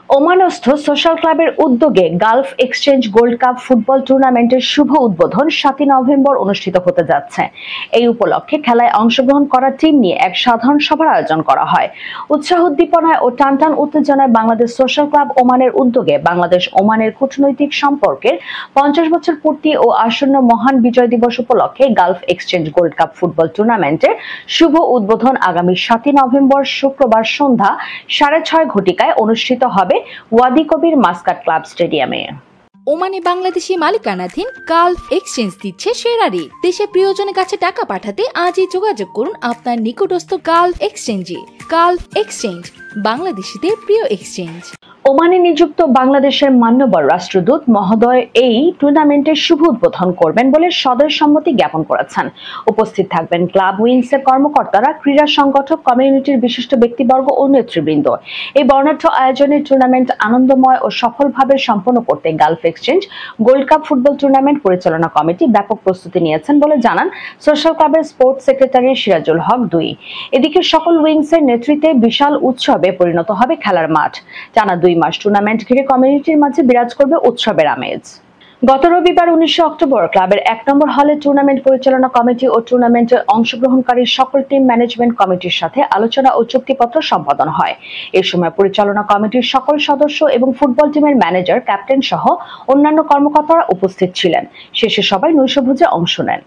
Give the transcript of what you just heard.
ওমানস্থ social ক্লাবের উদ্যোগে Gulf exchange gold cup football টুর্নামেন্টের শুভ উদ্বোধন 7 নভেম্বর অনুষ্ঠিত হতে যাচ্ছে। এই উপলক্ষে খেলায় অংশগ্রহণ করা টিম নিয়ে এক সাধারণ সভার আয়োজন করা হয়। উৎসাহ উদ্দীপনায় ও টানটান উত্তেজনায় বাংলাদেশ সোশ্যাল ক্লাব ওমানের উদ্যোগে বাংলাদেশ ওমানের কূটনৈতিক সম্পর্কের 50 বছর পূর্তি ও আসন্ন মহান বিজয় দিবস উপলক্ষে Gulf exchange gold cup football টুর্নামেন্টের শুভ উদ্বোধন আগামী 7 নভেম্বর শুক্রবার সন্ধ্যা 6:30 ঘটিকায় অনুষ্ঠিত হবে ওয়াদি কবির মাস্কাট ক্লাব স্টেডিয়ামে। ওমানে বাংলাদেশি মালিকানাধীন গালফ এক্সচেঞ্জ দিচ্ছে সেরা রেট। দেশে প্রিয়জনের কাছে টাকা পাঠাতে আজই যোগাযোগ করুন আপনার নিকটস্থ গালফ এক্সচেঞ্জে। গালফ এক্সচেঞ্জ, বাংলাদেশিদের প্রিয় এক্সচেঞ্জ। ওমানে নিযুক্ত বাংলাদেশের মান্যবর রাষ্ট্রদূত মহোদয় এই টুর্নামেন্টের শুভ উদ্বোধন করবেন বলে সদয় সম্মতি জ্ঞাপন করেছেন। উপস্থিত থাকবেন ক্লাব উইংসের কর্মকর্তারা, ক্রীড়া সংগঠক, কমিউনিটির বিশিষ্ট ব্যক্তিবর্গ ও নেতৃবৃন্দ। এই বর্ণাঢ্য আয়োজনে টুর্নামেন্ট আনন্দময় ও সফলভাবে সম্পন্ন করতে Gulf exchange gold cup football tournament পরিচালনা কমিটি ব্যাপক প্রস্তুতি নিয়েছেন বলে জানান সোশ্যাল ক্লাবের স্পোর্টস সেক্রেটারি সিরাজুল হক 2। এদিকে সকল উইংসের নেতৃত্বে বিশাল উৎসবে পরিণত হবে খেলার মাঠ। টানা 2 মাস টুর্নামেন্ট ঘিরে কমিউনিটির মাঝে বিরাজ করবে উৎসবের আমেজ। গত রবিবার 19 অক্টোবর ক্লাবের 1 নম্বর হলে টুর্নামেন্ট পরিচালনা কমিটি ও টুর্নামেন্টে অংশগ্রহণকারী সকল টিম ম্যানেজমেন্ট কমিটির সাথে আলোচনা ও চুক্তিপত্র সম্পাদন হয়। এই সময় পরিচালনা কমিটির সকল সদস্য এবং ফুটবল টিমের ম্যানেজার, ক্যাপ্টেন সহ অন্যান্য কর্মকর্তারা উপস্থিত ছিলেন। শেষে সবাই নৈশভোজে অংশ নেন।